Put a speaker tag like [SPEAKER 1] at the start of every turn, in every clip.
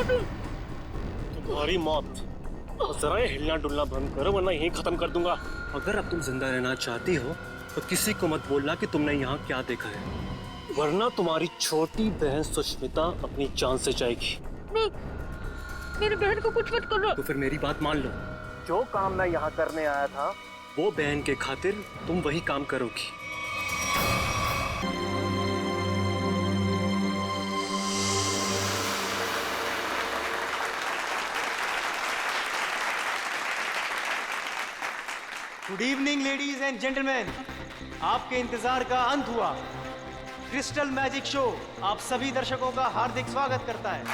[SPEAKER 1] तुम्हारी मौत। जरा ये हिलना डुलना बंद करो वरना यहीं खत्म कर दूंगा। अगर अब तुम जिंदा रहना चाहती हो तो किसी को मत बोलना कि तुमने यहाँ क्या देखा है, वरना तुम्हारी छोटी बहन सुष्मिता अपनी जान से जाएगी।
[SPEAKER 2] नहीं, मेरी बहन को कुछ मत करो।
[SPEAKER 1] तो फिर मेरी बात मान लो, जो काम मैं यहाँ करने आया था वो बहन के खातिर तुम वही काम करोगी।
[SPEAKER 3] Good evening ladies and gentleman, आपके इंतजार का अंत हुआ। क्रिस्टल मैजिक शो आप सभी दर्शकों का हार्दिक स्वागत करता है।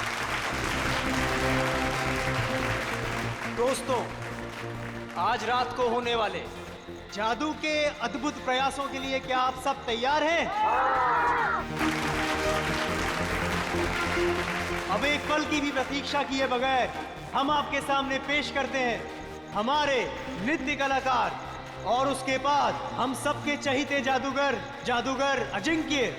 [SPEAKER 3] दोस्तों, आज रात को होने वाले जादू के अद्भुत प्रयासों के लिए क्या आप सब तैयार हैं? अब एक पल की भी प्रतीक्षा किए बगैर हम आपके सामने पेश करते हैं हमारे नृत्य कलाकार और उसके बाद हम सबके चहीते जादूगर अजिंक्य।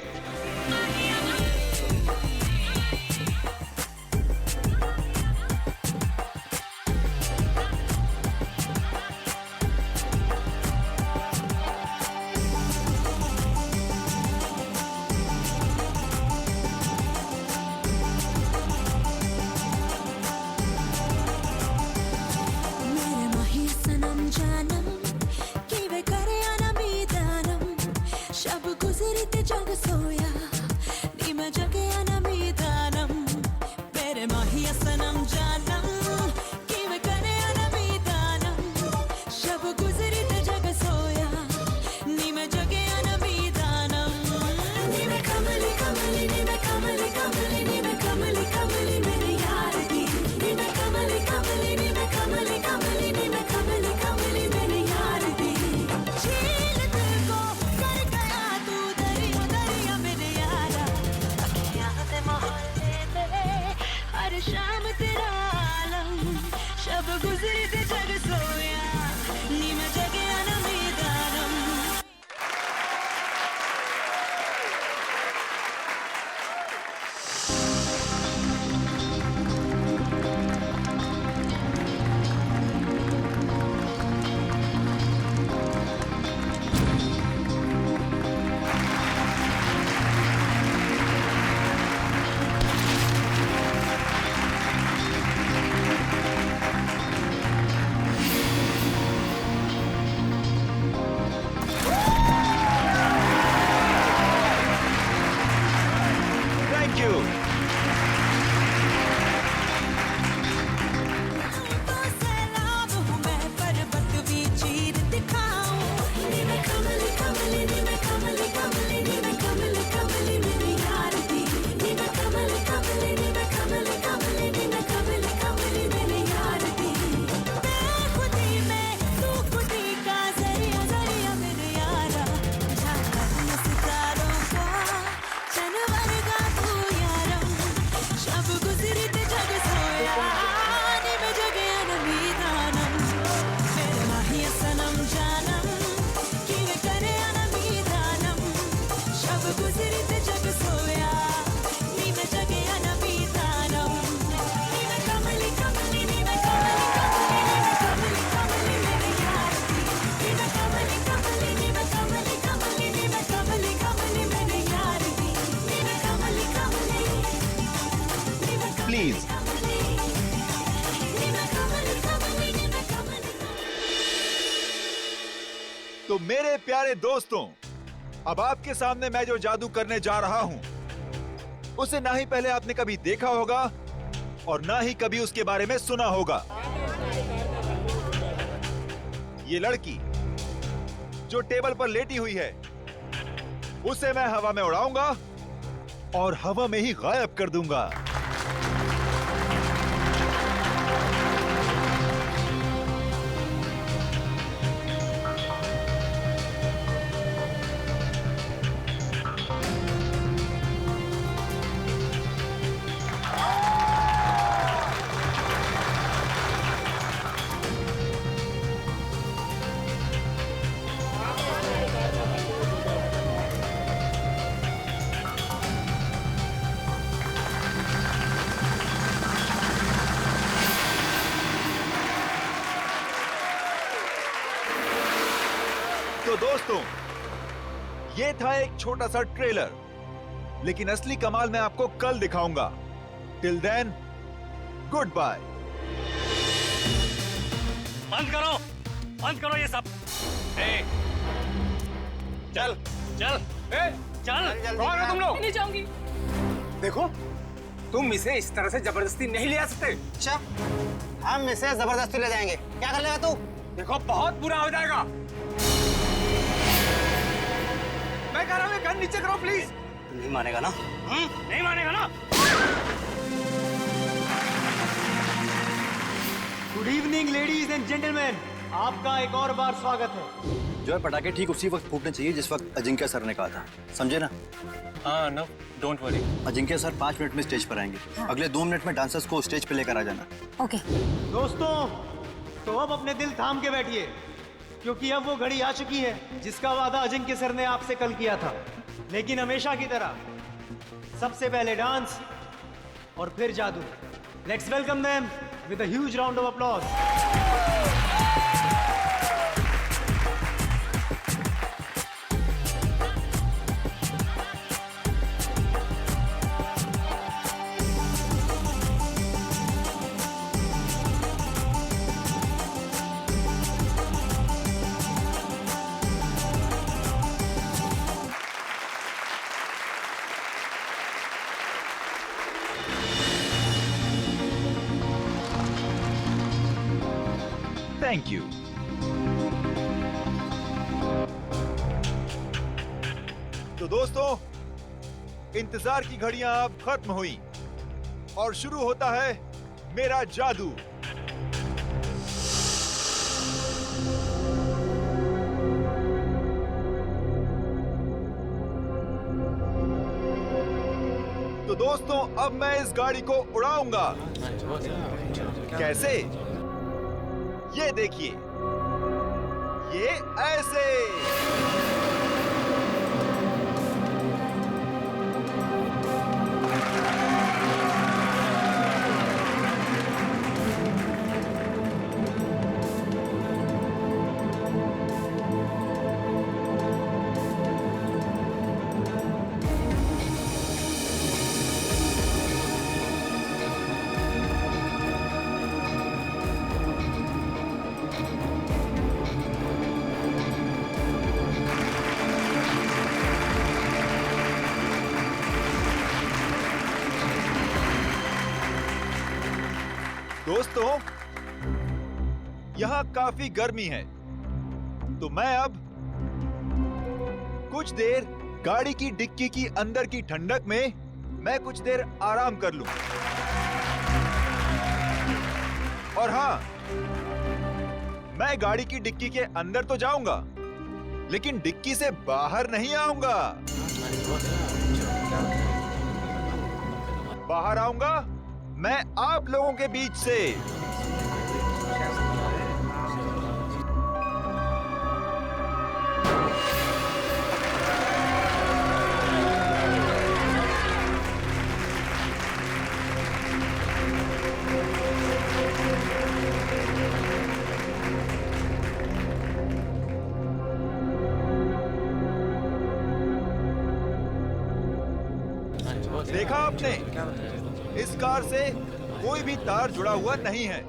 [SPEAKER 3] प्लीज
[SPEAKER 4] तो मेरे प्यारे दोस्तों, अब आपके सामने मैं जो जादू करने जा रहा हूं उसे ना ही पहले आपने कभी देखा होगा और ना ही कभी उसके बारे में सुना होगा। ये लड़की जो टेबल पर लेटी हुई है उसे मैं हवा में उड़ाऊंगा और हवा में ही गायब कर दूंगा। दोस्तों, ये था एक छोटा सा ट्रेलर, लेकिन असली कमाल मैं आपको कल दिखाऊंगा। Till then, good bye.
[SPEAKER 1] बंद करो ये सब। चल चल चल, कौन हो तुम लोग?
[SPEAKER 2] नहीं जाऊंगी।
[SPEAKER 5] देखो, तुम इसे इस तरह से जबरदस्ती नहीं ले आ सकते।
[SPEAKER 6] अच्छा, हम इसे जबरदस्ती ले जाएंगे। क्या कर लेगा तू?
[SPEAKER 5] देखो, बहुत बुरा हो जाएगा। मैं कह रहा हूँ गन नीचे करो प्लीज।
[SPEAKER 6] नहीं मानेगा ना?
[SPEAKER 1] नहीं मानेगा ना?
[SPEAKER 3] Good evening ladies and gentleman, आपका एक और बार स्वागत है।
[SPEAKER 7] जो है पटाखे ठीक उसी वक्त फूटने चाहिए जिस वक्त अजिंक्य सर ने कहा था, समझे ना?
[SPEAKER 1] हाँ no, don't worry.
[SPEAKER 7] Ajinkya sir 5 minute में स्टेज पर आएंगे। अगले 2 मिनट में डांसर्स को स्टेज पे लेकर आ जाना।
[SPEAKER 2] ओके।
[SPEAKER 3] दोस्तों, तो अब अपने दिल थाम के बैठिए, क्योंकि अब वो घड़ी आ चुकी है जिसका वादा अजिंक्य सर ने आपसे कल किया था। लेकिन हमेशा की तरह सबसे पहले डांस और फिर जादू। Let's welcome them with a huge round of applause.
[SPEAKER 4] Thank you. तो दोस्तों, इंतजार की घड़ियां अब खत्म हुई और शुरू होता है मेरा जादू। तो दोस्तों, अब मैं इस गाड़ी को उड़ाऊंगा। कैसे? ये देखिए, ये ऐसे। दोस्तों, यहां काफी गर्मी है, तो मैं अब कुछ देर गाड़ी की डिक्की की अंदर की ठंडक में मैं कुछ देर आराम कर लूं। और हाँ, मैं गाड़ी की डिक्की के अंदर तो जाऊंगा, लेकिन डिक्की से बाहर नहीं आऊंगा। बाहर आऊंगा मैं आप लोगों के बीच से। देखा आपने, इस कार से कोई भी तार जुड़ा हुआ नहीं है।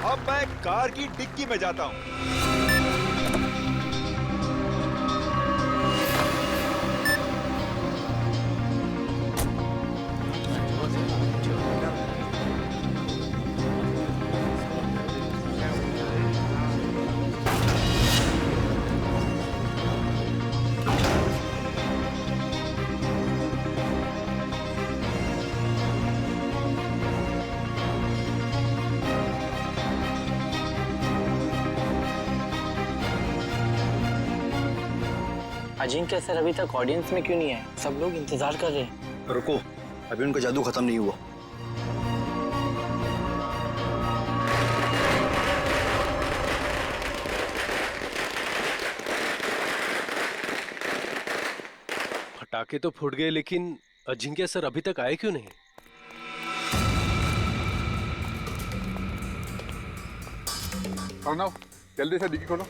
[SPEAKER 4] अब मैं कार की डिक्की में जाता हूं।
[SPEAKER 6] अजिंक्य सर अभी तक ऑडियंस में क्यों नहीं है? सब लोग इंतजार कर रहे हैं।
[SPEAKER 7] रुको, अभी उनका जादू खत्म नहीं हुआ।
[SPEAKER 8] पटाखे तो फूट गए, लेकिन अजिंक्य सर अभी तक आए क्यों नहीं?
[SPEAKER 9] अर्णव, जल्दी से डिक्की खोलो।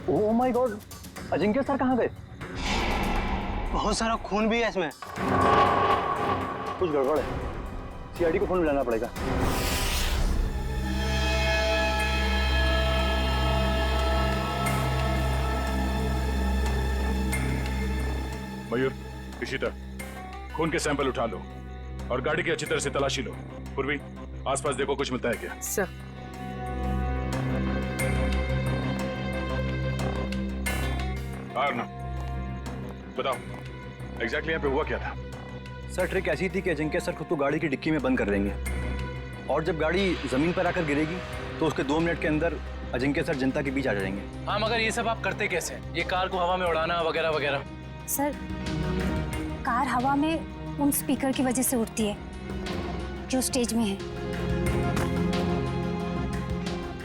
[SPEAKER 7] Oh my God, Ajinkya sir कहाँ गए?
[SPEAKER 1] बहुत सारा खून भी है इसमें।
[SPEAKER 7] कुछ गड़बड़ है, सीआईडी को फोन मिलाना पड़ेगा।
[SPEAKER 9] मयूर, इशिता, खून के सैंपल उठा लो और गाड़ी की अच्छी तरह से तलाशी लो। पूर्वी, आसपास देखो कुछ मिलता है क्या?
[SPEAKER 2] सर।
[SPEAKER 9] आर्ना, बताओ एग्जैक्टली यहाँ पे हुआ क्या था?
[SPEAKER 7] सर ट्रिक ऐसी थी कि अजिंक्य सर खुद को गाड़ी की डिक्की में बंद कर देंगे और जब गाड़ी जमीन पर आकर गिरेगी तो उसके 2 मिनट के अंदर अजिंक्य सर जनता के बीच आ जाएंगे।
[SPEAKER 6] हाँ, मगर ये सब आप करते कैसे? ये कार को हवा में उड़ाना वगैरह वगैरह।
[SPEAKER 10] सर, कार हवा में उन स्पीकर की वजह से उड़ती है जो स्टेज में है।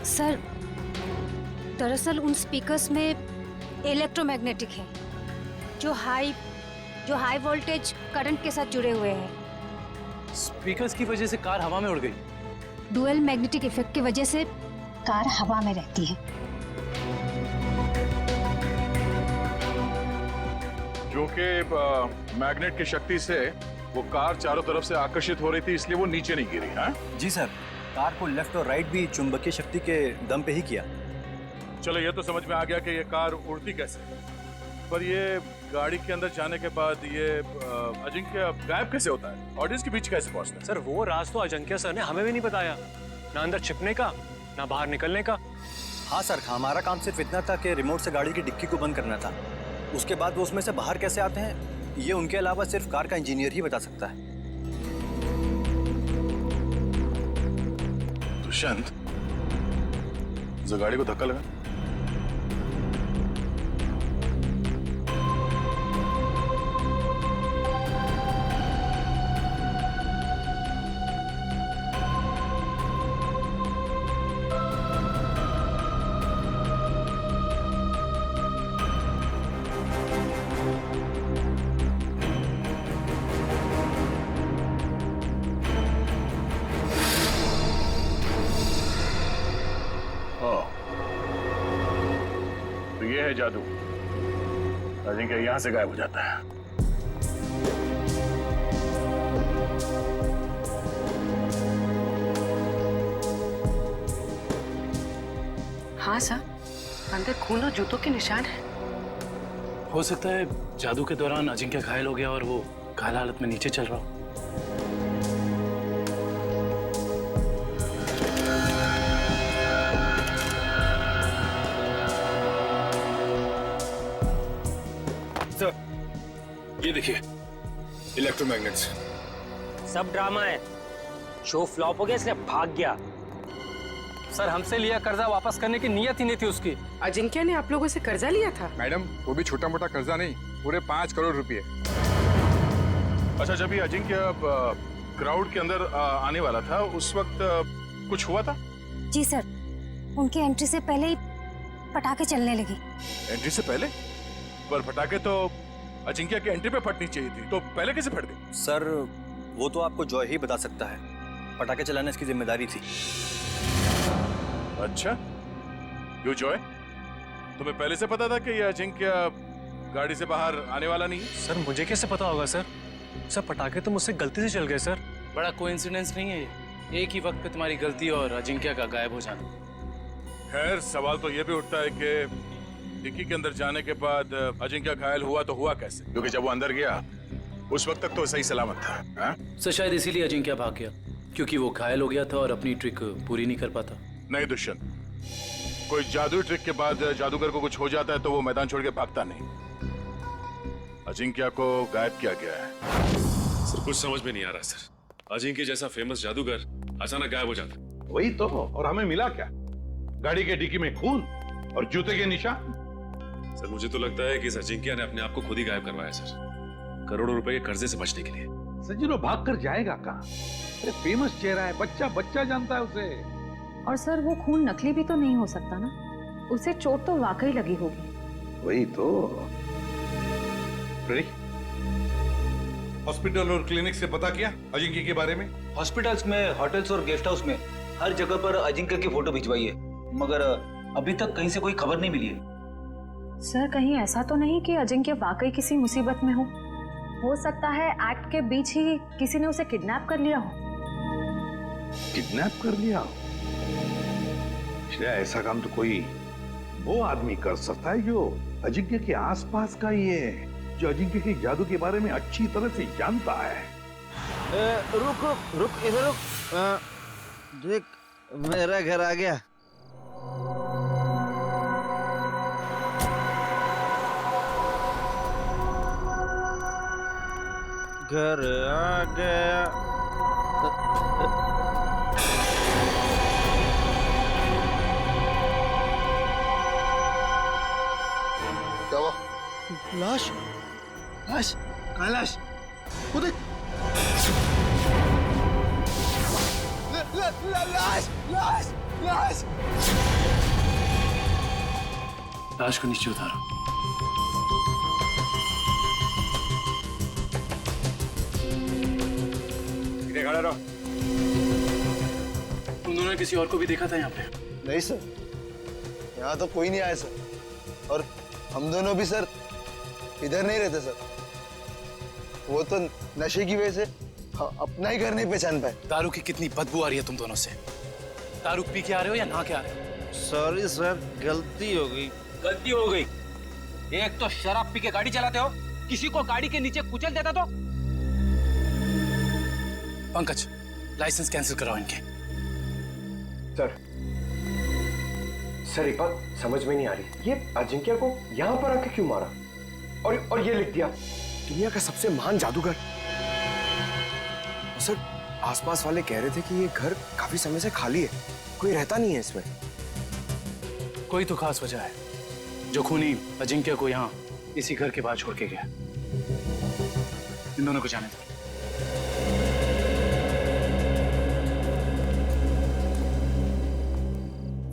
[SPEAKER 10] सर, दरअसल उन स्पीकर्स में इलेक्ट्रोमैग्नेटिक है जो हाई वोल्टेज करंट के साथ जुड़े हुए हैं।
[SPEAKER 6] स्पीकर्स की वजह से कार हवा में उड़ गई।
[SPEAKER 10] डुअल मैग्नेटिक इफेक्ट की वजह से कार हवा में रहती है।
[SPEAKER 9] जो कि मैग्नेट की शक्ति से वो कार चारों तरफ से आकर्षित हो रही थी, इसलिए वो नीचे नहीं गिरी। हाँ
[SPEAKER 7] जी सर, कार को लेफ्ट और राइट भी चुंबकीय शक्ति के दम पे ही किया।
[SPEAKER 9] चलो, ये तो समझ में आ गया कि ये कार उड़ती कैसे, पर ये गाड़ी के अंदर जाने के बाद ये अजिंक्य गायब कैसे होता है? ऑडियंस के बीच कैसे पहुंचता है?
[SPEAKER 1] सर वो राज तो अजिंक्य सर ने हमें भी नहीं बताया, ना अंदर छिपने का ना बाहर निकलने का।
[SPEAKER 7] हाँ सर, हमारा काम सिर्फ इतना था कि रिमोट से गाड़ी की डिक्की को बंद करना था। उसके बाद वो उसमें से बाहर कैसे आते हैं ये उनके अलावा सिर्फ कार का इंजीनियर ही बता सकता है।
[SPEAKER 9] दुष्यंत, जो गाड़ी को धक्का लगा। तो ये है जादू। अजिंक्य यहां से गायब हो जाता है।
[SPEAKER 2] हाँ सर, अंदर खून और जूतों के निशान है।
[SPEAKER 6] हो सकता है जादू के दौरान अजिंक्य घायल हो गया और वो घायल हालत में नीचे चल रहा हो।
[SPEAKER 9] सर, ये देखिए, इलेक्ट्रोमैग्नेट्स।
[SPEAKER 5] सब ड्रामा है। शो फ्लॉप हो गया इसलिए भाग गया।
[SPEAKER 6] सर, हमसे लिया कर्जा वापस करने की नीयत ही नहीं थी उसकी।
[SPEAKER 2] अजिंक्य ने आप लोगों से कर्जा लिया था?
[SPEAKER 9] मैडम, वो भी छोटा मोटा कर्जा नहीं, पूरे 5 करोड़ रुपए। अच्छा, जब ये अजिंक्य क्राउड के अंदर आने वाला था उस वक्त कुछ हुआ था?
[SPEAKER 10] जी सर, उनकी एंट्री से पहले ही पटाखे चलने लगे।
[SPEAKER 9] एंट्री से पहले? पर पटाखे तो अजिंक्य की एंट्री पे फटनी चाहिए थी, तो पहले कैसे फट गई?
[SPEAKER 7] सर वो तो आपको जॉय ही बता सकता है, पटाखे चलाना इसकी जिम्मेदारी थी।
[SPEAKER 9] अच्छा, यू जॉय, तुम्हें पहले से पता था कि ये अजिंक्य गाड़ी से बाहर आने वाला नहीं है?
[SPEAKER 1] सर मुझे कैसे पता होगा सर? सर पटाखे तो मुझसे गलती से चल गए सर।
[SPEAKER 6] बड़ा कोइंसिडेंस नहीं है ये, एक ही वक्त पे तुम्हारी गलती और अजिंक्य का गायब हो जाना।
[SPEAKER 9] खैर, सवाल तो ये भी उठता है कि डिक्की के अंदर जाने के बाद अजिंक्य घायल हुआ तो हुआ कैसे? क्योंकि जब वो अंदर गया उस वक्त तक तो सही सलामत था। हाँ?
[SPEAKER 6] सर शायद इसीलिए अजिंक्य भाग गया, क्योंकि वो घायल हो गया था और अपनी ट्रिक पूरी नहीं कर पाता।
[SPEAKER 9] नहीं दुष्यंत, कोई जादू ट्रिक के बाद जादूगर को कुछ हो जाता है तो वो मैदान छोड़ के भागता नहीं। अजिंक्य को गायब किया गया है।
[SPEAKER 11] सर कुछ समझ में नहीं आ रहा सर। अजिंक्य जैसा फेमस जादूगर अचानक गायब हो जाता।
[SPEAKER 9] वही तो, और हमें मिला क्या? गाड़ी के डिक्की में खून और जूते के निशान।
[SPEAKER 11] सर मुझे तो लगता है कि इस अजिंक्य ने अपने आप को खुद ही गायब करवाया सर, करोड़ों रुपए के कर्जे से बचने के लिए।
[SPEAKER 12] सजीरो भाग कर जाएगा कहाँ? फेमस चेहरा है, बच्चा जानता है उसे।
[SPEAKER 2] और सर वो खून नकली भी तो नहीं हो सकता ना, उसे चोट तो वाकई लगी होगी।
[SPEAKER 12] वही तो। हॉस्पिटल और क्लिनिक से पता किया अजिंक्य के बारे में?
[SPEAKER 7] हॉस्पिटल्स में, होटल्स और गेस्ट हाउस में हर जगह पर अजिंक्य की फोटो भिजवाई है, मगर अभी तक कहीं से कोई खबर नहीं मिली है।
[SPEAKER 2] सर कहीं ऐसा तो नहीं कि अजिंक्य वाकई किसी मुसीबत में हो सकता है एक्ट के बीच ही किसी ने उसे किडनैप कर लिया हो।
[SPEAKER 12] किडनैप कर लिया? श्रेया, ऐसा काम तो कोई वो आदमी कर सकता है जो अजिंक्य के आसपास का ही है, जो अजिंक्य के जादू के बारे में अच्छी तरह से जानता है।
[SPEAKER 3] रुक रुक रुक, इधर रुक। देख, मेरा घर आ गया। घर आ गया।
[SPEAKER 12] क्या हुआ?
[SPEAKER 3] लाश, लाश, कहाँ लाश? वो देख। लाश, लाश, लाश।
[SPEAKER 6] लाश को नीचे उतारो।
[SPEAKER 1] खड़े रहो।
[SPEAKER 6] तुम दोनों ने किसी और को भी देखा था यहाँ पे?
[SPEAKER 3] नहीं सर, यहाँ तो कोई नहीं आया सर, और हम दोनों भी सर इधर नहीं रहते सर। वो तो नशे की वजह से अपना ही घर नहीं पहचान पाए।
[SPEAKER 6] दारू की कितनी बदबू आ रही है तुम दोनों से। दारू पी के आ रहे हो या नहा के आ रहे हो?
[SPEAKER 3] सॉरी सर, गलती हो गई।
[SPEAKER 5] गलती हो गई? एक तो शराब पी के गाड़ी चलाते हो, किसी को गाड़ी के नीचे कुचल देता तो।
[SPEAKER 6] पंकज, लाइसेंस कैंसिल कराओ इनके।
[SPEAKER 1] सर एक बात समझ में नहीं आ रही, ये अजिंक्य को यहाँ पर आके क्यों मारा? और ये लिख दिया दुनिया का सबसे महान जादूगर। सर आसपास वाले कह रहे थे कि ये घर काफी समय से खाली है, कोई रहता नहीं है इसमें।
[SPEAKER 6] कोई तो खास वजह है जो खूनी अजिंक्य को यहाँ इसी घर के बाहर छोड़ के गया। इन दोनों को जाने दो।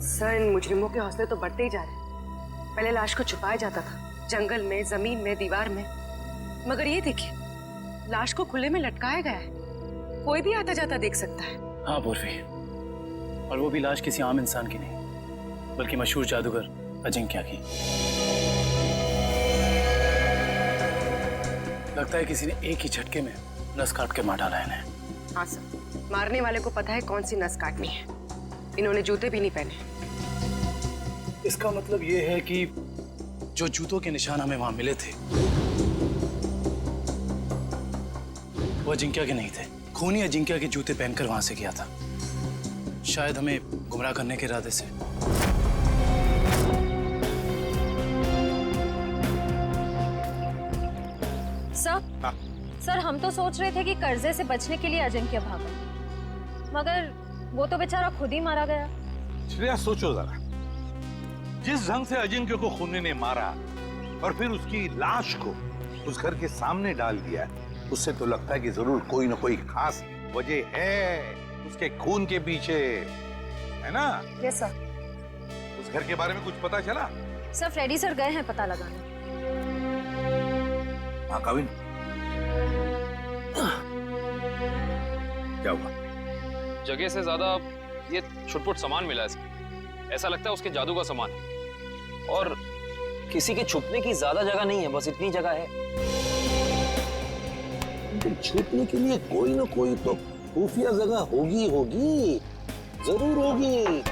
[SPEAKER 13] सर इन मुजरिमों के हौसले तो बढ़ते ही जा रहे हैं। पहले लाश को छुपाया जाता था, जंगल में, जमीन में, दीवार में, मगर ये देखिए लाश को खुले में लटकाया गया है, कोई भी आता जाता देख सकता है।
[SPEAKER 6] हाँ पूर्वी, और वो भी लाश किसी आम इंसान की नहीं, बल्कि मशहूर जादूगर अजिंक्य की। लगता है किसी ने एक ही झटके में नस काट के मार डाला इन्हें।
[SPEAKER 13] हाँ सर, मारने वाले को पता है कौन सी नस काटनी है। इन्होंने जूते भी नहीं पहने।
[SPEAKER 6] इसका मतलब ये है कि जो जूतों के निशान हमें वहां मिले थे वो अजिंक्य के नहीं थे। खूनी अजिंक्य के जूते पहनकर वहां से गया था, शायद हमें गुमराह करने के इरादे से।
[SPEAKER 2] सर हम तो सोच रहे थे कि कर्जे से बचने के लिए अजिंक्य भागा, मगर वो तो बेचारा खुद ही मारा गया।
[SPEAKER 12] श्रेया, सोचो जरा, जिस ढंग से अजिंक्य को खूनी ने मारा और फिर उसकी लाश को उस घर के सामने डाल दिया, उससे तो लगता है कि जरूर कोई ना कोई खास वजह है उसके खून के पीछे, है ना?
[SPEAKER 2] Yes sir.
[SPEAKER 12] उस घर के बारे में कुछ पता चला?
[SPEAKER 2] सर फ्रेडी सर गए हैं पता लगाने।
[SPEAKER 12] हाँ काविन, क्या हुआ?
[SPEAKER 14] जगह से ज्यादा ये छुटपुट सामान मिला है, ऐसा लगता है उसके जादू का सामान है। और
[SPEAKER 5] किसी के छुपने की ज्यादा जगह नहीं है, बस इतनी जगह है।
[SPEAKER 15] छुपने के लिए कोई ना कोई तो खुफिया जगह होगी होगी, जरूर होगी।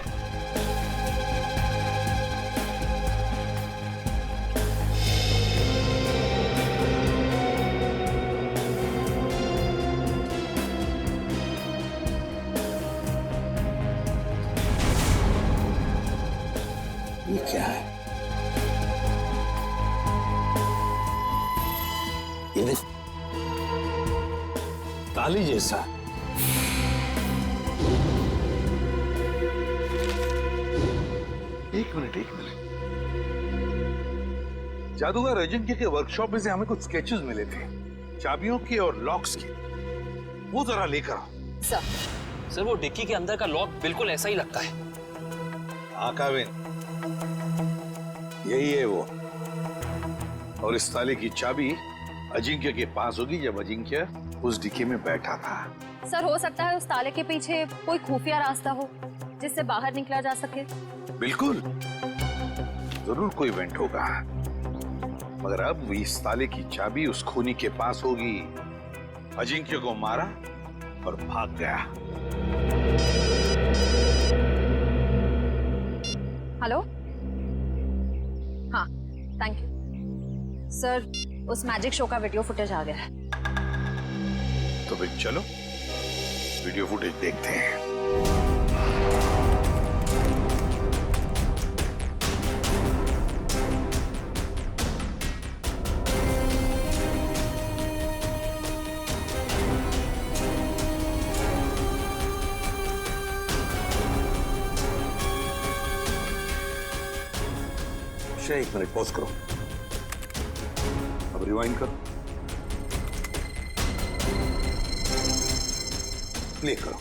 [SPEAKER 15] ये क्या है? ये ताली जैसा।
[SPEAKER 12] एक मिनट। जादूगर अजिंक्य के वर्कशॉप में से हमें कुछ स्केचेस मिले थे, चाबियों के और लॉक्स के। वो जरा लेकर आओ।
[SPEAKER 5] सर वो डिक्की के अंदर का लॉक बिल्कुल ऐसा ही लगता है।
[SPEAKER 12] हाँ काविन, यही है वो। और इस ताले की चाबी अजिंक्य के पास होगी जब अजिंक्य उस डिक्की में बैठा था।
[SPEAKER 2] सर हो सकता है उस ताले के पीछे कोई खुफिया रास्ता हो जिससे बाहर निकला जा सके।
[SPEAKER 12] बिल्कुल, जरूर कोई इवेंट होगा, मगर अब इस ताले की चाबी उस खूनी के पास होगी। अजिंक्य को मारा और भाग गया।
[SPEAKER 2] हेलो, हाँ थैंक यू सर, उस मैजिक शो का वीडियो फुटेज आ गया है।
[SPEAKER 12] तो फिर चलो वीडियो फुटेज देखते हैं। एक मिनट पॉज करो, अब रिवाइंड करो, प्ले करो।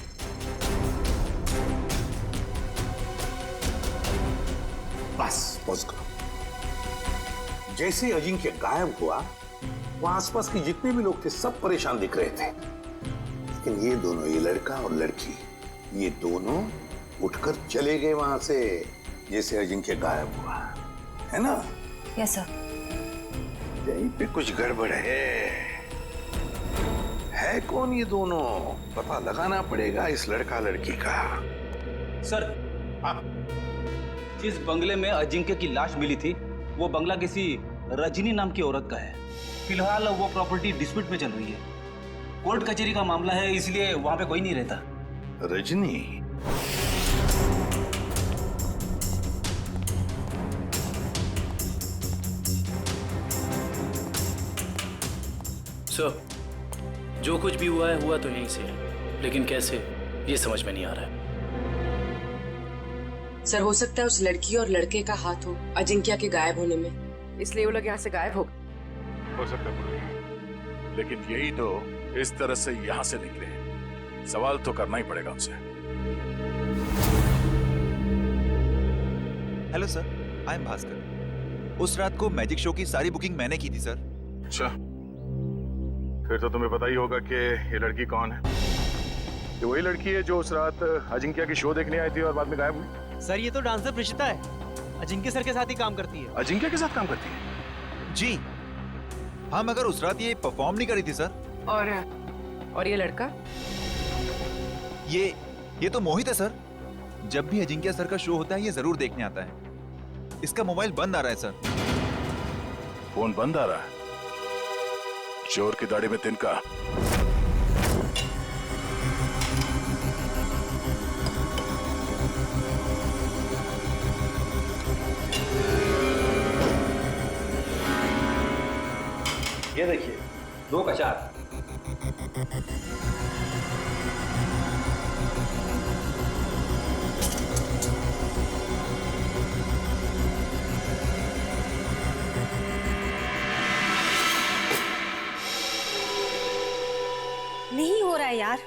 [SPEAKER 12] बस पॉज करो। जैसे अजिंक्य गायब हुआ, वहां आसपास के जितने भी लोग थे सब परेशान दिख रहे थे, लेकिन ये दोनों, ये लड़का और लड़की, ये दोनों उठकर चले गए वहां से जैसे अजिंक्य गायब हुआ, है ना?
[SPEAKER 2] Yes sir.
[SPEAKER 12] यहीं पे कुछ गड़बड़ है कौन ये दोनों? पता लगाना पड़ेगा इस लड़का लड़की का।
[SPEAKER 5] सर, जिस बंगले में अजिंक्य की लाश मिली थी वो बंगला किसी रजनी नाम की औरत का है। फिलहाल वो प्रॉपर्टी डिस्प्यूट में चल रही है, कोर्ट कचहरी का मामला है, इसलिए वहां पे कोई नहीं रहता।
[SPEAKER 12] रजनी?
[SPEAKER 6] सर, जो कुछ भी हुआ तो यहीं से है, लेकिन कैसे ये समझ में नहीं आ रहा है।
[SPEAKER 13] सर हो सकता है उस लड़की और लड़के का हाथ हो अजिंक्य के गायब होने में, इसलिए वो लोग यहाँ से गायब हो
[SPEAKER 9] सकता है, लेकिन यही तो इस तरह से यहाँ से निकले, सवाल तो करना ही पड़ेगा उनसे।
[SPEAKER 4] Hello sir, I am Bhaskar. उस रात को मैजिक शो की सारी बुकिंग मैंने की थी सर।
[SPEAKER 9] अच्छा, फिर तो तुम्हें पता ही होगा कि ये लड़की कौन है। ये वही लड़की है जो उस रात अजिंक्य की शो देखने आई थी और बाद में गायब हुई।
[SPEAKER 3] सर ये तो डांसर प्रिशिता है, अजिंक्य सर के साथ ही काम करती है।
[SPEAKER 9] अजिंक्य के साथ काम करती है?
[SPEAKER 4] जी हाँ, मगर उस रात ये परफॉर्म नहीं करी थी सर।
[SPEAKER 13] और ये लड़का?
[SPEAKER 4] ये तो मोहित है सर। जब भी अजिंक्य सर का शो होता है ये जरूर देखने आता है। इसका मोबाइल बंद आ रहा है सर।
[SPEAKER 9] फोन बंद आ रहा है? चोर की दाढ़ी में तिनका।
[SPEAKER 7] ये देखिए, 2 का 4।
[SPEAKER 10] नहीं हो रहा है यार,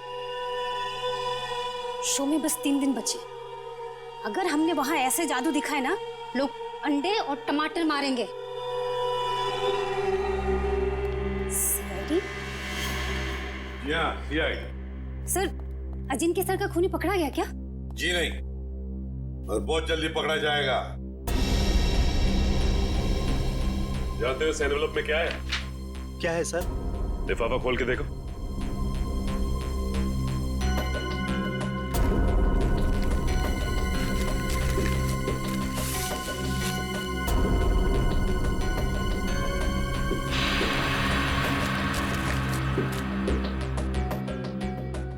[SPEAKER 10] शो में बस 3 दिन बचे। अगर हमने वहां ऐसे जादू दिखाए ना, लोग अंडे और टमाटर मारेंगे। सर, अजिंक्य सर का खूनी पकड़ा गया क्या?
[SPEAKER 12] जी नहीं, और बहुत जल्दी पकड़ा जाएगा।
[SPEAKER 11] जानते हो इस एनवेलप में क्या है?
[SPEAKER 1] क्या है सर?
[SPEAKER 11] लिफाफा खोल के देखो।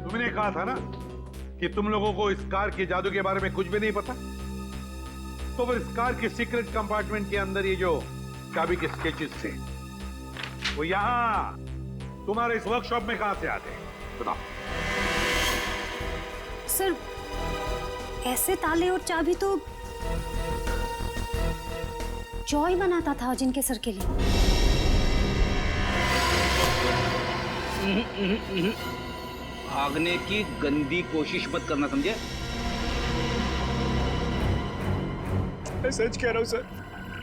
[SPEAKER 12] तुमने कहा था ना कि तुम लोगों को इस कार के जादू के बारे में कुछ भी नहीं पता, तो फिर इस कार के सीक्रेट कंपार्टमेंट के अंदर ये जो चाबी के स्केचेस थे वो यहां तुम्हारे इस वर्कशॉप में कहां से आते हैं? बताओ।
[SPEAKER 10] सर, ऐसे ताले और चाबी तो जॉय बनाता था अजिंक्य सर के लिए।
[SPEAKER 5] भागने की गंदी कोशिश मत करना, समझे?
[SPEAKER 1] मैं सच कह रहा हूँ सर,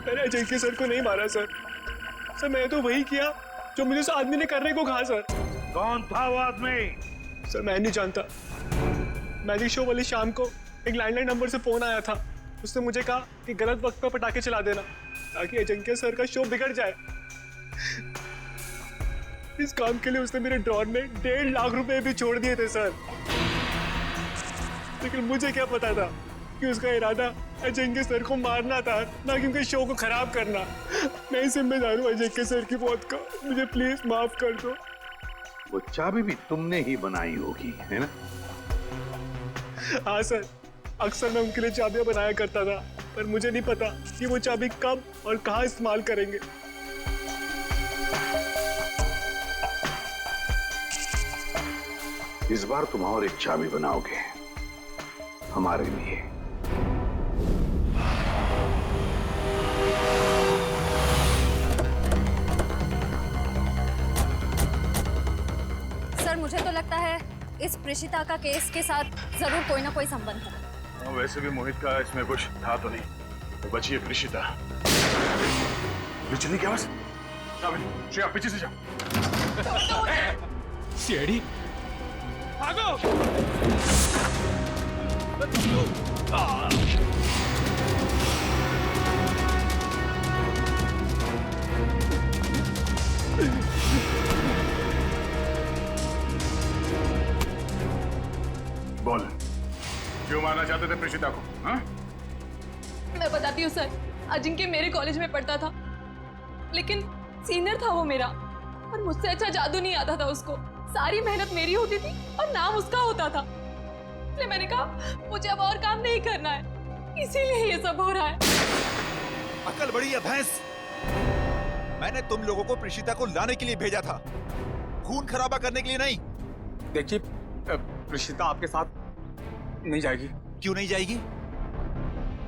[SPEAKER 1] मैंने अजिंक्य सर को नहीं मारा सर। सर मैं तो वही किया जो मुझे उस आदमी ने करने को कहा सर।
[SPEAKER 12] कौन था वो आदमी?
[SPEAKER 1] सर मैं नहीं जानता। मैजिक शो वाली शाम को एक लैंडलाइन नंबर से फोन आया था। उसने मुझे कहा कि गलत वक्त पर पटाखे चला देना ताकि अजिंक्य सर का शो बिगड़ जाए। इस काम के लिए उसने मेरे ड्रॉर में 1.5 लाख रुपए भी छोड़ दिए थे सर। लेकिन मुझे क्या पता था कि उसका इरादा अजिंक्य सर को मारना था, ना कि उनके शो को खराब करना। मैं ही जिम्मेदार हूँ अजिंक्य सर की मौत का। मुझे प्लीज माफ कर दो।
[SPEAKER 12] वो चाबी भी तुमने ही बनाई होगी, है ना?
[SPEAKER 1] हाँ सर, अक्सर मैं उनके लिए चाबियां बनाया करता था, पर मुझे नहीं पता कि वो चाबी कब और कहाँ इस्तेमाल करेंगे।
[SPEAKER 12] इस बार तुम और एक चाबी बनाओगे हमारे लिए।
[SPEAKER 2] सर मुझे तो लगता है इस प्रिशिता का केस के साथ जरूर कोई ना कोई संबंध है।
[SPEAKER 9] वैसे भी मोहित का इसमें कुछ था तो नहीं। तो बची है प्रिशिता। चलने की आवाज। श्रेया पीछे से जाओ।
[SPEAKER 1] सीआईडी
[SPEAKER 9] भागो। बोल, क्यों मारना चाहते थे प्रिशिता को? हाँ?
[SPEAKER 16] मैं बताती हूँ सर। अजिंक्य मेरे कॉलेज में पढ़ता था, लेकिन सीनियर था वो मेरा, और मुझसे अच्छा जादू नहीं आता था उसको। सारी मेहनत मेरी होती थी और नाम उसका होता था। इसलिए मैंने कहा मुझे अब और काम नहीं करना है, इसीलिए ये सब हो रहा है।
[SPEAKER 4] अकल बड़ी है भैंस। मैंने तुम लोगों को प्रिशिता को लाने के लिए भेजा था, खून खराबा करने के लिए नहीं।
[SPEAKER 17] देखिए, प्रिशिता आपके साथ नहीं जाएगी।
[SPEAKER 4] क्यों नहीं जाएगी?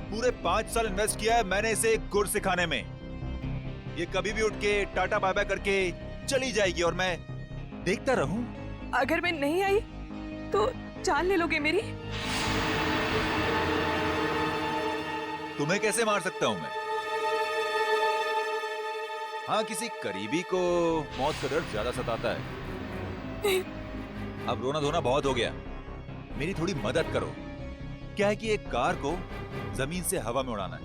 [SPEAKER 4] पूरे 5 साल इन्वेस्ट किया है मैंने इसे गुर सिखाने में। ये कभी भी उठ के टाटा बाय बाय करके चली जाएगी और मैं देखता रहूं।
[SPEAKER 16] अगर मैं नहीं आई तो जान ले लोगे मेरी?
[SPEAKER 4] तुम्हें कैसे मार सकता हूं मैं? हाँ, किसी करीबी को मौत का डर ज्यादा सताता है। अब रोना धोना बहुत हो गया, मेरी थोड़ी मदद करो। क्या है कि एक कार को जमीन से हवा में उड़ाना है,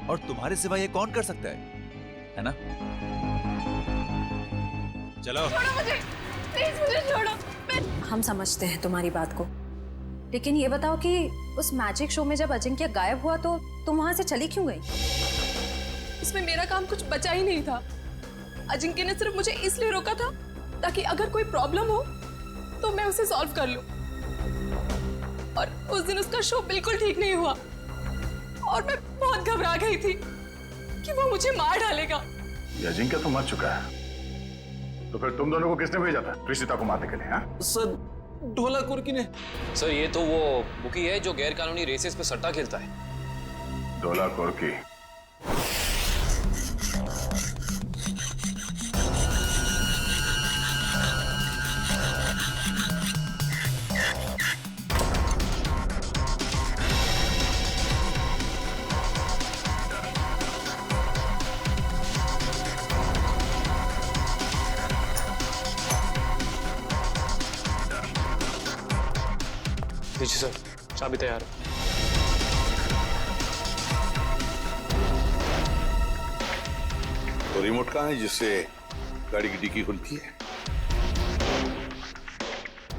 [SPEAKER 4] और तुम्हारे सिवा ये कौन कर सकता है ना? चलो।
[SPEAKER 16] छोड़ो मुझे, प्लीज मुझे छोड़ो।
[SPEAKER 2] हम समझते हैं तुम्हारी बात को, लेकिन ये बताओ कि उस मैजिक शो में जब अजिंक्य गायब हुआ तो तुम वहां से चली क्यों गई?
[SPEAKER 16] इसमें मेरा काम कुछ बचा ही नहीं था। अजिंक्य ने सिर्फ मुझे इसलिए रोका था ताकि अगर कोई प्रॉब्लम हो तो मैं उसे सॉल्व कर लूं। और उस दिन उसका शो बिल्कुल ठीक नहीं हुआ और मैं बहुत घबरा गई थी कि वो मुझे मार डालेगा।
[SPEAKER 9] ये अजिंक्य तो मर चुका है, तो फिर तुम दोनों को किसने भेजा था प्रिशिता को मारने के लिए? हाँ?
[SPEAKER 17] सर, ढोला कुर्की ने।
[SPEAKER 14] सर ये तो वो बुकी है जो गैर कानूनी रेसेस पे सट्टा खेलता है।
[SPEAKER 9] ढोला कुर्की।
[SPEAKER 1] जी सर, चाबी तैयार है।
[SPEAKER 12] तो रिमोट कहाँ है जिससे गाड़ी की डिक्की खुलती है?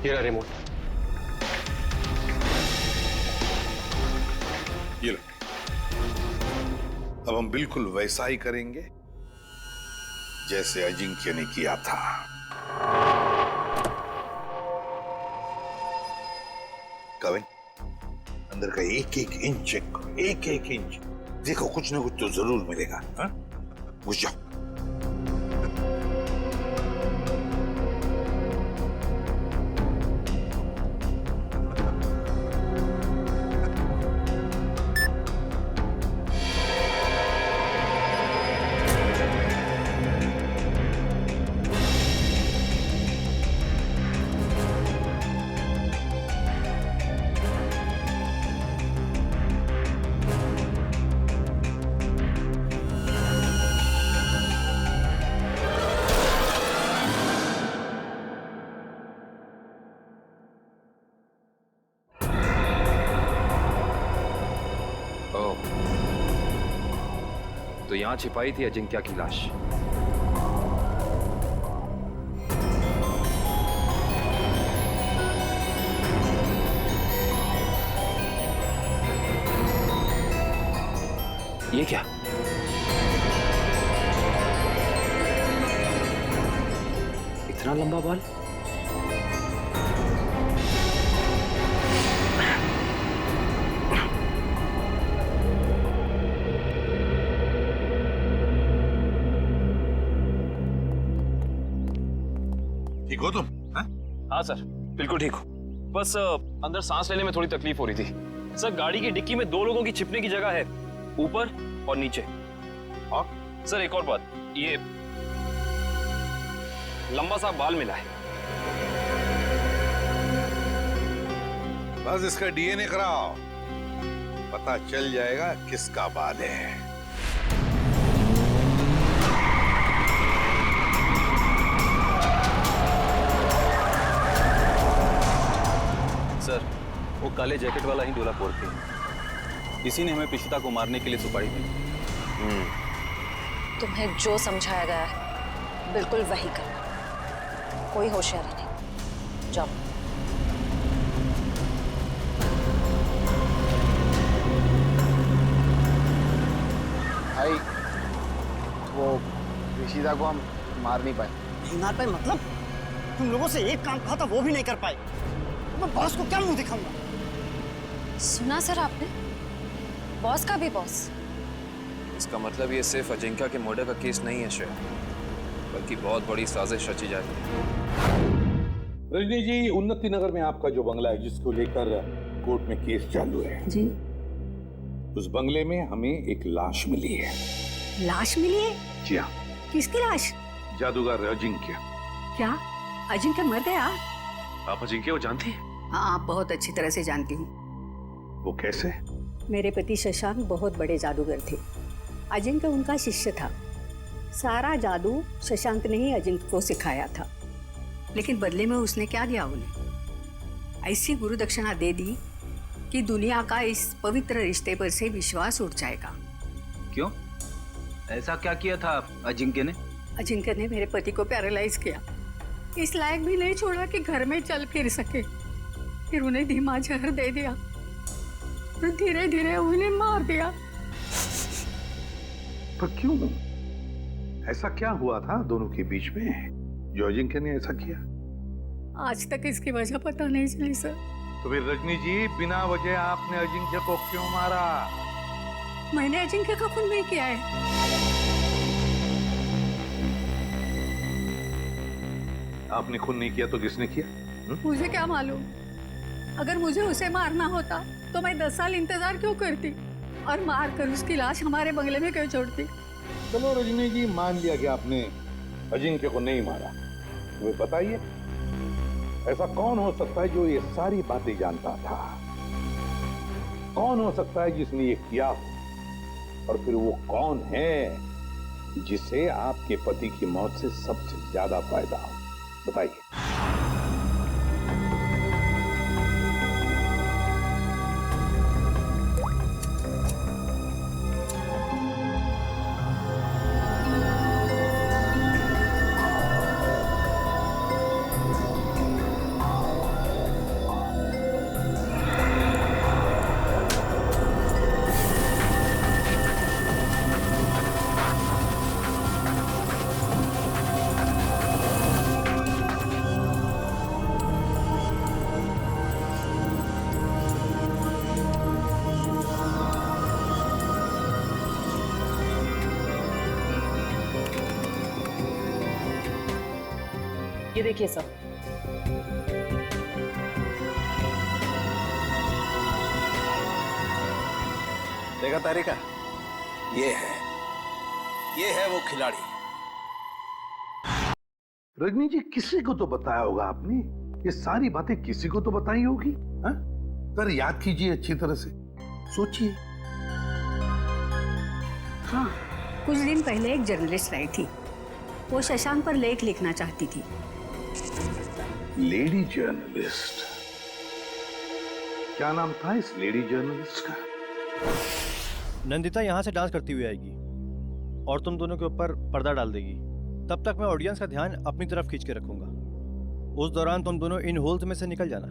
[SPEAKER 1] ये रहा रिमोट।
[SPEAKER 12] ये लो। अब हम बिल्कुल वैसा ही करेंगे जैसे अजिंक्य ने किया था। कविन, अंदर का एक एक इंच चेक करो, एक एक इंच। देखो कुछ ना कुछ तो जरूर मिलेगा। हाँ? घुस जाओ।
[SPEAKER 14] तो यहाँ छिपाई थी अजिंक्या की लाश। ये क्या? इतना लंबा बाल?
[SPEAKER 12] ठीक हो तुम?
[SPEAKER 14] हाँ सर, बिल्कुल ठीक हो। बस अंदर सांस लेने में थोड़ी तकलीफ हो रही थी। सर, गाड़ी की डिक्की में 2 लोगों की छिपने की जगह है, ऊपर और नीचे।
[SPEAKER 12] और
[SPEAKER 14] सर एक और बात, ये लंबा सा बाल मिला है।
[SPEAKER 12] बस इसका डीएनए कराओ, पता चल जाएगा किसका बाल है।
[SPEAKER 7] सर, वो काले जैकेट वाला ही ढोलापुर के, इसी ने हमें प्रीशिता को मारने के लिए सुपारी दी।
[SPEAKER 2] तुम्हें जो समझाया गया है बिल्कुल वही करना, कोई होशियारी नहीं। जाओ।
[SPEAKER 17] भाई, वो प्रीशिता को हम मार नहीं पाए।
[SPEAKER 3] नहीं मार पाए मतलब? तुम लोगों से एक काम कहा था वो भी नहीं कर पाए। मैं बॉस को क्या मुंह दिखाऊंगा?
[SPEAKER 2] सुना सर आपने? बॉस का भी बॉस।
[SPEAKER 14] इसका मतलब ये सिर्फ अजिंक्या के मर्डर का केस नहीं है श्रेया, बल्कि बहुत बड़ी साजिश रची जा रही है।
[SPEAKER 12] रजनी जी, उन्नति नगर में आपका जो बंगला है जिसको लेकर कोर्ट में केस चालू है
[SPEAKER 10] जी,
[SPEAKER 12] उस बंगले में हमें एक लाश मिली है।
[SPEAKER 10] लाश मिली है?
[SPEAKER 12] जी हाँ।
[SPEAKER 10] किसकी लाश?
[SPEAKER 12] जादूगर अजिंक्य।
[SPEAKER 10] क्या अजिंक्य मर गया?
[SPEAKER 11] आप अजिंक्य को जानती हैं?
[SPEAKER 10] हाँ, बहुत अच्छी तरह से जानती हूँ।
[SPEAKER 12] वो कैसे?
[SPEAKER 10] मेरे पति शशांक बहुत बड़े जादूगर थे। अजिंक्य उनका शिष्य था। सारा जादू शशांक ने ही अजिंक्य को सिखाया था, लेकिन बदले में उसने क्या दिया उन्हें? ऐसी गुरु दक्षिणा दे दी कि दुनिया का इस पवित्र रिश्ते पर से विश्वास उठ जाएगा।
[SPEAKER 5] क्यों? ऐसा क्या किया था अजिंक्य ने?
[SPEAKER 10] अजिंक्य ने मेरे पति को पैरालाइज किया, इस लायक भी नहीं छोड़ा कि घर में चल फिर सके। फिर उन्हें धीमा जहर दे दिया और धीरे धीरे उन्हें मार दिया।
[SPEAKER 12] पर क्यों? ऐसा क्या हुआ था दोनों के बीच में जो अजिंक्य ने ऐसा किया?
[SPEAKER 10] आज तक इसकी वजह पता नहीं चली सर।
[SPEAKER 12] तो फिर रजनी जी, बिना वजह आपने अजिंक्य को क्यों मारा?
[SPEAKER 10] मैंने अजिंक्य का खून नहीं किया है।
[SPEAKER 12] आपने खून नहीं किया तो किसने किया?
[SPEAKER 10] मुझे क्या मालूम? अगर मुझे उसे मारना होता तो मैं 10 साल इंतजार क्यों करती और मार कर उसकी लाश हमारे बंगले में क्यों छोड़ती?
[SPEAKER 12] चलो रजनी जी, मान लिया कि आपने अजिंक्य को नहीं मारा। तुम्हें बताइए, ऐसा कौन हो सकता है जो ये सारी बातें जानता था? कौन हो सकता है जिसने ये किया हो? और फिर वो कौन है जिसे आपके पति की मौत से सबसे ज्यादा फायदा हो? बताइए।
[SPEAKER 13] ये देखिए सर,
[SPEAKER 17] देखा तारिका? ये है वो खिलाड़ी।
[SPEAKER 12] रजनी जी, किसी को तो बताया होगा आपने। ये सारी बातें किसी को तो बताई होगी। पर याद कीजिए अच्छी तरह से, सोचिए।
[SPEAKER 10] हाँ, कुछ दिन पहले एक जर्नलिस्ट आई थी। वो शशांक पर लेख लिखना चाहती थी।
[SPEAKER 12] Lady journalist? क्या नाम था इस लेडी जर्नलिस्ट का?
[SPEAKER 7] नंदिता यहाँ से डांस करती हुई आएगी। और तुम दोनों के ऊपर पर्दा डाल देगी। तब तक मैं ऑडियंस का ध्यान अपनी तरफ खींच के रखूंगा। उस दौरान तुम दोनों इन होल्स में से निकल जाना।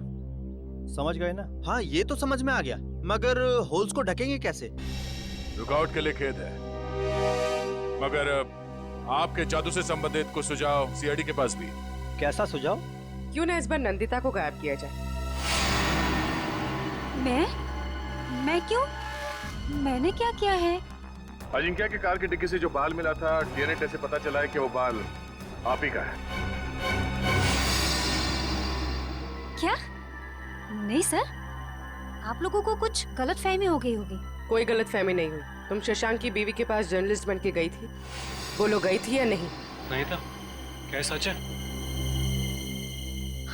[SPEAKER 7] समझ गए ना?
[SPEAKER 3] हाँ, ये तो समझ में आ गया, मगर होल्स को ढकेंगे कैसे?
[SPEAKER 9] रुकावट के लिए खेद है, मगर आपके जादू से संबंधित कुछ सुझाव सीआईडी के पास भी।
[SPEAKER 7] कैसा सुझाव?
[SPEAKER 13] क्यों ना इस बार नंदिता को गायब किया जाए?
[SPEAKER 2] मैं क्यों? मैंने क्या किया है?
[SPEAKER 9] अजिंक्य की कार की डिक्की से जो बाल मिला था, डीएनए टेस्ट से पता चला है कि वो बाल आप ही का है।
[SPEAKER 2] क्या? नहीं सर, आप लोगों को कुछ गलतफहमी हो गई होगी।
[SPEAKER 13] कोई गलतफहमी नहीं हुई। तुम शशांक की बीवी के पास जर्नलिस्ट बन के गई थी, बोलो गई थी या नहीं?
[SPEAKER 1] नहीं था। क्या सच है?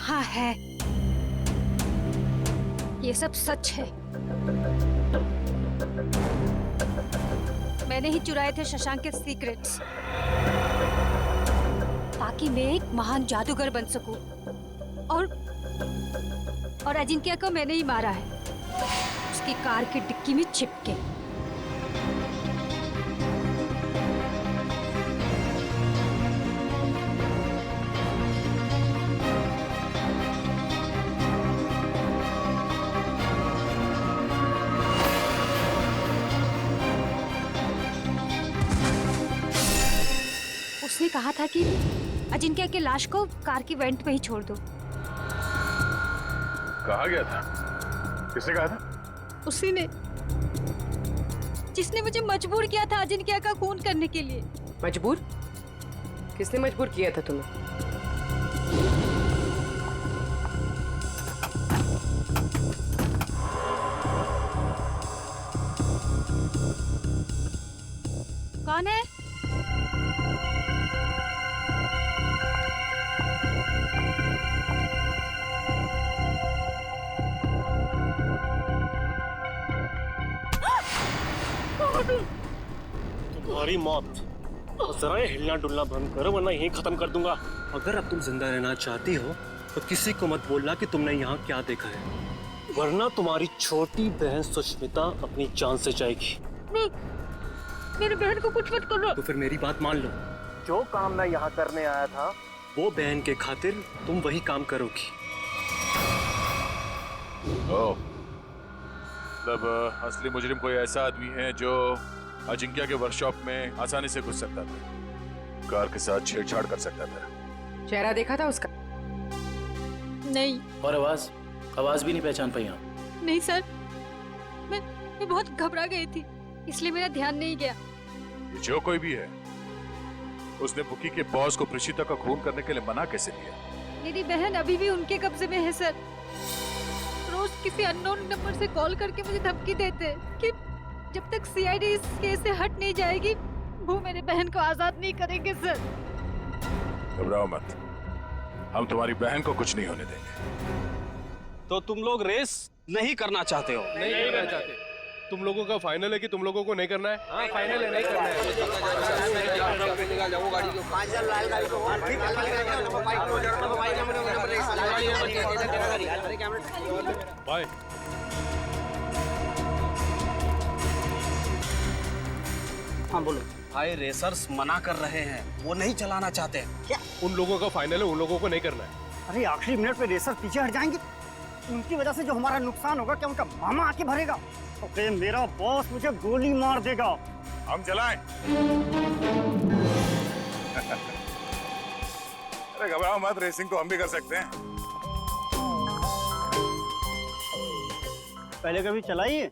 [SPEAKER 2] हाँ है, ये सब सच है। मैंने ही चुराए थे शशांक के सीक्रेट्स, ताकि मैं एक महान जादूगर बन सकूं। और अजिंक्य को मैंने ही मारा है, उसकी कार की डिक्की में छिपके। उसने कहा था कि अजिंक्य के लाश को कार की वेंट पे ही छोड़ दो।
[SPEAKER 9] कहा गया था? किसने कहा था?
[SPEAKER 2] उसी ने, जिसने मुझे मजबूर किया था अजिंक्य का खून करने के लिए।
[SPEAKER 13] मजबूर? किसने मजबूर किया था तुम्हें?
[SPEAKER 2] कौन है?
[SPEAKER 1] तुम्हारी मौत। जरा ये हिलना डुलना बंद करो, वरना यहीं खत्म कर दूंगा। अगर अब तुम जिंदा रहना चाहती हो तो किसी को मत बोलना कि तुमने यहाँ क्या देखा है, वरना तुम्हारी छोटी बहन सुष्मिता अपनी जान से जाएगी।
[SPEAKER 2] नहीं, मेरी बहन को कुछ मत करो।
[SPEAKER 1] तो फिर मेरी बात मान लो, जो काम मैं यहाँ करने आया था वो बहन के खातिर तुम वही काम करोगी।
[SPEAKER 9] मतलब असली मुजरिम कोई ऐसा आदमी है जो अजिंक्य के वर्कशॉप में आसानी से घुस सकता था, कार के साथ छेड़छाड़ कर सकता था।
[SPEAKER 13] चेहरा देखा था उसका?
[SPEAKER 2] नहीं।
[SPEAKER 6] और आवाज भी नहीं पहचान पाई आप?
[SPEAKER 2] नहीं सर, मैं बहुत घबरा गई थी, इसलिए मेरा ध्यान नहीं गया।
[SPEAKER 9] जो कोई भी है, उसने बुकी के बॉस को प्रीशिता का खून करने के लिए मना कैसे किया?
[SPEAKER 2] मेरी बहन अभी भी उनके कब्जे में है सर। रोज किसी अननोन नंबर से कॉल करके मुझे धमकी देते हैं कि जब तक सीआईडी इस केस से हट नहीं जाएगी वो मेरी बहन को आजाद नहीं करेंगे सर।
[SPEAKER 9] घबराओ मत, हम तुम्हारी बहन को कुछ नहीं होने देंगे।
[SPEAKER 17] तो तुम लोग रेस नहीं करना चाहते हो?
[SPEAKER 8] नहीं करना चाहते। तुम लोगों का फाइनल है कि तुम लोगों को नहीं करना है? हाँ फाइनल है, नहीं करना है। बाय।
[SPEAKER 17] हाँ बोलो। भाई रेसर्स मना कर रहे हैं, वो नहीं चलाना चाहते।
[SPEAKER 8] क्या? उन लोगों का फाइनल है, उन लोगों को नहीं करना है।
[SPEAKER 18] अरे आखिरी मिनट पे रेसर पीछे हट जाएंगे, उनकी वजह से जो हमारा नुकसान होगा, क्या उनका मामा आके भरेगा? तो मेरा बॉस मुझे गोली मार देगा।
[SPEAKER 9] हम चलाएं? अरे घबराओ मत, रेसिंग तो हम भी कर सकते हैं।
[SPEAKER 18] पहले कभी चलाई है?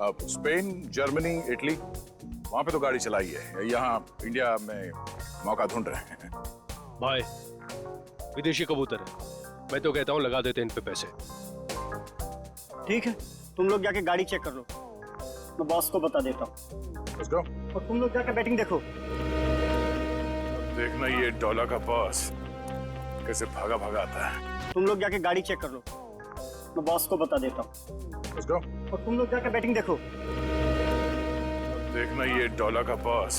[SPEAKER 9] अब स्पेन, जर्मनी, इटली, वहां पे तो गाड़ी चलाई है। यहाँ इंडिया में मौका ढूंढ रहे हैं।
[SPEAKER 8] भाई विदेशी कबूतर है, मैं तो कहता हूँ लगा देते इन पे पैसे।
[SPEAKER 18] ठीक है, तुम लोग जाके गाड़ी चेक कर लो, मैं बॉस को बता देता हूँ।
[SPEAKER 9] Let's go.
[SPEAKER 18] और तुम लोग जाके बैटिंग देखो।
[SPEAKER 9] देखना ये डॉलर का बॉस कैसे भागा भागा आता है।
[SPEAKER 18] तुम लोग जाके गाड़ी चेक कर लो, मैं बॉस को बता देता हूँ।
[SPEAKER 9] Let's go.
[SPEAKER 18] और तुम लोग जाके बैटिंग देखो।
[SPEAKER 9] देखना ये डॉलर का बॉस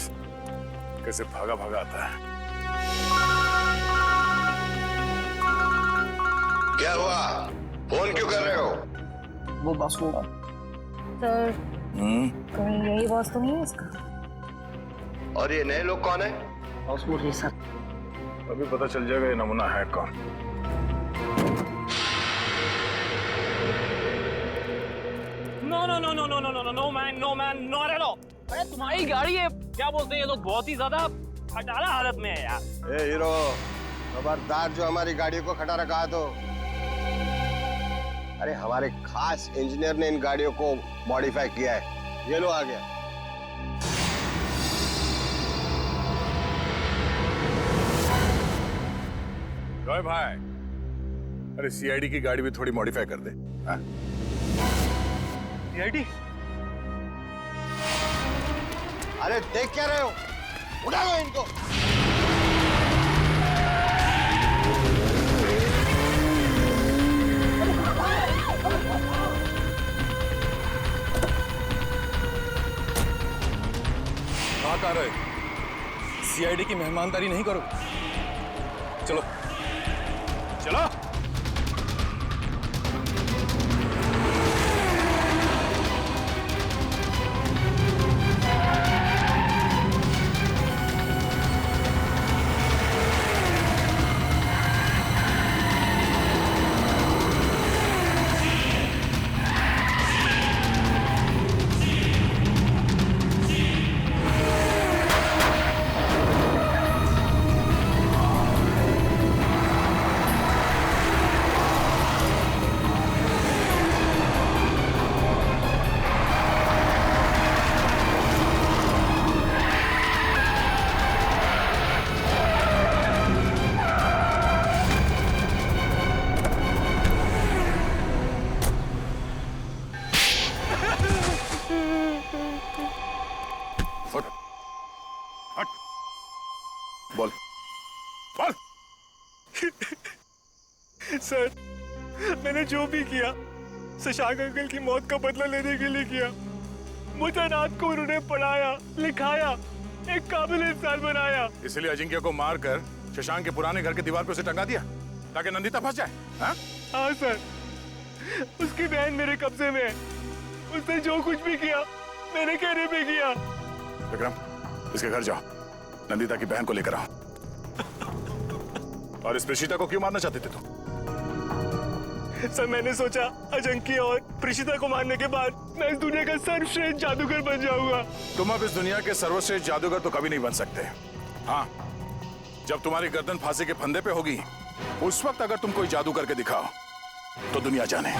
[SPEAKER 9] कैसे भागा भागा आता है।
[SPEAKER 19] क्या हुआ? फोन क्यों कर रहे हो?
[SPEAKER 18] वो बॉस होगा।
[SPEAKER 2] सर, कहीं यही बॉस तो नहीं है इसका?
[SPEAKER 19] और ये नए लोग कौन है?
[SPEAKER 9] अभी पता चल जाएगा ये नमूना है कौन।
[SPEAKER 14] No no no no no no no no man not at all. अरे तुम्हारी गाड़ी है, क्या बोलते हैं ये लोग, बहुत ही ज्यादा खटारा हालत में है यार।
[SPEAKER 19] ए हीरो, खबरदार जो हमारी गाड़ियों को खटारा कहा तो। अरे हमारे खास इंजीनियर ने इन गाड़ियों को मॉडिफाई किया है। ये लो आ गया।
[SPEAKER 9] जॉय भाई, अरे सीआईडी की गाड़ी भी थोड़ी मॉडिफाई कर दे।
[SPEAKER 3] सीआईडी?
[SPEAKER 19] अरे देख क्या रहे हो, उठा लो इनको।
[SPEAKER 6] कहाँ कर रहे? सीआईडी की मेहमानदारी नहीं करो। चलो
[SPEAKER 9] चलो। बोल बोल।
[SPEAKER 1] सर, मैंने जो भी किया शशांक अंकल की मौत का बदला लेने के लिए किया। मुझे रात को उन्होंने पढ़ाया, लिखाया, एक काबिल इंसान बनाया।
[SPEAKER 9] इसलिए अजिंक्य को मारकर शशांक के पुराने घर के दीवार पे उसे टंगा दिया ताकि नंदिता फंस जाए।
[SPEAKER 1] हाँ सर, उसकी बहन मेरे कब्जे में है। उसने जो कुछ भी किया मेरे कहने पे किया।
[SPEAKER 9] विक्रम, इसके घर जाओ, नंदिता की बहन को लेकर आओ। और इस प्रेषिता को क्यों मारना चाहते थे तुम?
[SPEAKER 1] सर, मैंने सोचा अजंकी और प्रेषिता को मारने के बाद मैं इस दुनिया का सर्वश्रेष्ठ जादूगर बन जाऊंगा।
[SPEAKER 9] तुम अब इस दुनिया के सर्वश्रेष्ठ जादूगर तो कभी नहीं बन सकते। हाँ, जब तुम्हारी गर्दन फांसी के फंदे पे होगी, उस वक्त अगर तुम कोई जादू करके दिखाओ तो दुनिया जाने।